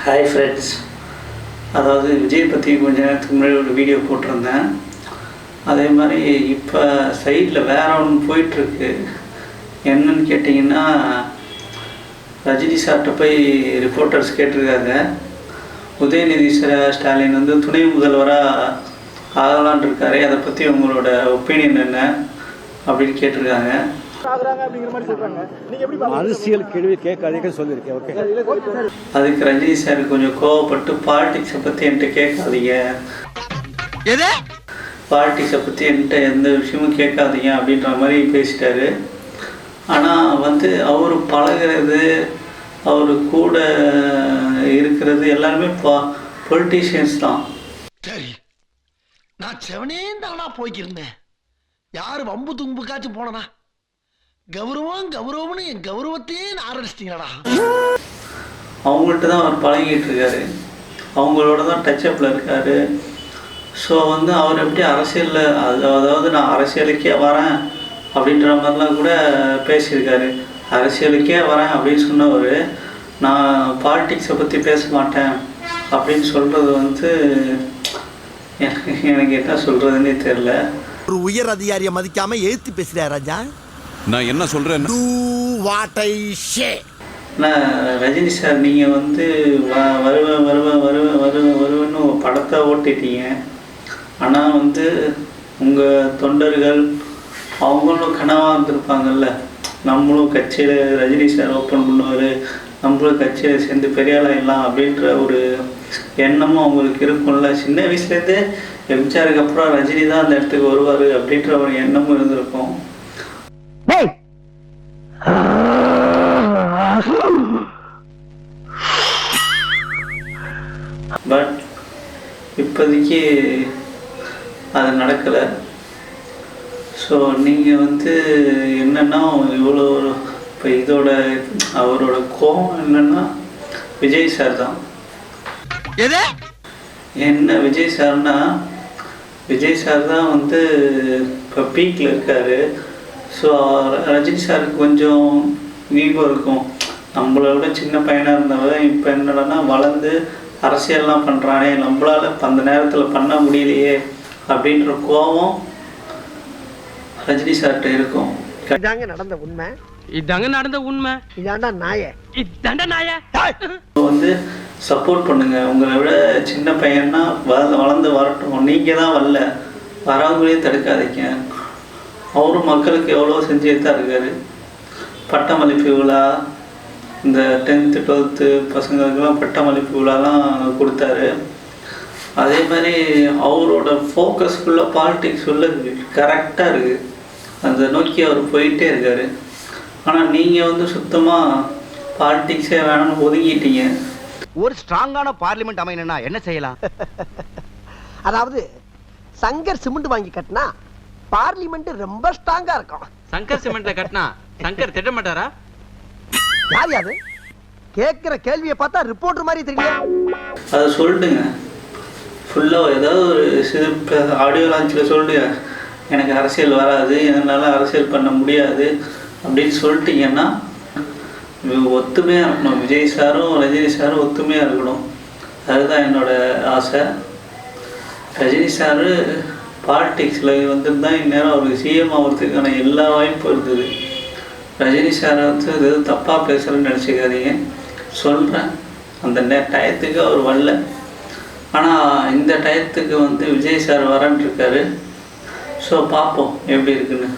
Hi friends. அதாவது விஜய் பற்றி கொஞ்ச நேரத்துக்கு முன்னாடி ஒரு வீடியோ போட்டிருந்தேன். அதே மாதிரி இப்போ சைடில் வேற ஒன்று போயிட்டுருக்கு. என்னன்னு கேட்டிங்கன்னா, ரஜினி சார்கிட்ட போய் ரிப்போர்ட்டர்ஸ் கேட்டிருக்காங்க, உதயநிதி ஸ்டாலின் வந்து துணை முதல்வராக ஆகலான் இருக்காரு, அதை பற்றி உங்களோட ஒப்பீனியன் என்ன அப்படின்னு கேட்டிருக்காங்க. அரசியல் கேள்வி கேட்காதீங்க சொல்லியிருக்கேன். ஓகே, அதுக்கு ரஜினி சார் கொஞ்சம் கோவப்பட்டு பாலிடிக்ஸை பற்றி என்கிட்ட கேட்காதீங்க, பாலிடிக்ஸை பற்றி என்கிட்ட எந்த விஷயமும் கேட்காதீங்க அப்படின்ற மாதிரி பேசிட்டாரு. ஆனால் வந்து அவர் பழகிறது, அவர் கூட இருக்கிறது எல்லாருமே பொலிட்டீஷியன்ஸ் தான். சரி, நான் செவனே தானா போய்க்கிருந்தேன். யாரு வம்பு தும்புக்காச்சும் போனனா? கௌரவம் கௌரவம்னு என் கௌரவத்தையே ஆரம்பிச்சிட்டீங்களா? அவங்கள்ட்ட தான் அவர் பழகிட்டு இருக்காரு, அவங்களோட தான் டச்சப்பில் இருக்காரு. ஸோ வந்து அவர் எப்படி அரசியலில், அதாவது நான் அரசியலுக்கே வரேன் அப்படின்ற மாதிரிலாம் கூட பேசியிருக்காரு. அரசியலுக்கே வரேன் அப்படின்னு சொன்னவர் நான் பாலிடிக்ஸை பற்றி பேச மாட்டேன் அப்படின்னு சொல்கிறது வந்து எனக்கு என்ன சொல்கிறதுன்னே தெரில. ஒரு உயர் அதிகாரியை மதிக்காமல் எழுத்து பேசுகிறார் ராஜா. நான் என்ன சொல்கிறேன், ரஜினி சார் நீங்கள் வந்து வருவேன்னு படத்தை ஓட்டிட்டீங்க. ஆனால் வந்து உங்கள் தொண்டர்கள் அவங்களும் கனவாக இருந்திருப்பாங்கல்ல, நம்மளும் கட்சியில் ரஜினி சார் ஓப்பன் பண்ணுவார், நம்மளும் கட்சியில் சேர்ந்து பெரியாளாயிடலாம் அப்படின்ற ஒரு எண்ணமும் அவங்களுக்கு இருக்கும்ல. சின்ன வயசுலேருந்தே எம்ஜிஆருக்கு அப்புறம் ரஜினி தான் அந்த இடத்துக்கு வருவார் அப்படின்ற ஒரு எண்ணமும் இருந்திருக்கும். பட் இப்போதைக்கு அது நடக்கலை. ஸோ நீங்கள் வந்து என்னென்னா இவ்வளோ இப்போ இதோட அவரோட கோபம் என்னென்னா விஜய் சார் தான். என்ன விஜய் சார்னா, விஜய் சார் தான் வந்து இப்போ பீக்கில் இருக்கார். ஸோ ரஜினி சாருக்கு கொஞ்சம் ஈகோ இருக்கும். நம்மளை விட சின்ன பையனாக இருந்தவன் இப்போ என்னடனா வளர்ந்து அரசியல்லாம் பண்ணுறானே, நம்மளால் அந்த நேரத்தில் பண்ண முடியலையே அப்படின்ற கோபம் ரஜினி சார்கிட்ட இருக்கும். இதாங்க நடந்த உண்மை, இதாங்க நடந்த உண்மை, இதாண்டா நாய, இதாண்டா நாய. வந்து சப்போர்ட் பண்ணுங்க. உங்களை விட சின்ன பையன்னா வளர்ந்து வரட்டும், நீங்கள் தான் வரல, வரவங்களையும் தடுக்காதீங்க. அவரும் மக்களுக்கு எவ்வளோ செஞ்சுட்டு தான் இருக்காரு. பட்டமளிப்பு விழா, இந்த 10th 12th பசங்களுக்கெல்லாம் பட்டமளிப்பு விழாலாம் கொடுத்தாரு. அதே மாதிரி அவரோட ஃபோக்கஸ் ஃபுல்லாக பாலிடிக்ஸ் ஃபுல்லாக கரெக்டாக இருக்குது, அதை நோக்கி அவர் போயிட்டே இருக்கார். ஆனால் நீங்கள் வந்து சுத்தமாக பாலிடிக்ஸே வேணும்னு ஒதுங்கிட்டீங்க. ஒரு ஸ்ட்ராங்கான பார்லிமெண்ட் அமையணும்னா என்ன செய்யலாம்? அதாவது சங்கர் சிமெண்ட் வாங்கி கட்டினா பார்லிமெண்ட் ரொம்ப ஸ்ட்ராங்கா இருக்கும். சங்கர் சிமெண்ட்ல கட்டினா சங்கர் திட்ட மாட்டாரா? யார் யாரு கேட்கிற கேள்வியை பார்த்தா ரிப்போர்ட்டர் மாதிரி தெரியல. அதை சொல்லிட்டுங்க, ஃபுல்லாக ஏதாவது ஒரு ஆடியோ லான்ச்சில் சொல்லிட்டு எனக்கு அரசியல் வராது, என்னால் அரசியல் பண்ண முடியாது அப்படின்னு சொல்லிட்டீங்கன்னா ஒத்துமையாக இருக்கணும். விஜய் சாரும் ரஜினி சாரும் ஒத்துமையாக இருக்கணும், அதுதான் என்னோடய ஆசை. ரஜினி சார் பாலிடிக்ஸில் வந்துருந்தால் இந்நேரம் அவருக்கு சிஎம் ஆகிறதுக்கான எல்லா வாய்ப்பும் இருந்தது. ரஜினி சாரை வந்து எதுவும் தப்பாக பேசுகிறேன்னு நினச்சிக்காதீங்க, சொல்கிறேன். அந்த டயத்துக்கு அவர் வரல, ஆனால் இந்த டயத்துக்கு வந்து விஜய் சார் வரன்ட்ருக்காரு. ஸோ பார்ப்போம் எப்படி இருக்குன்னு.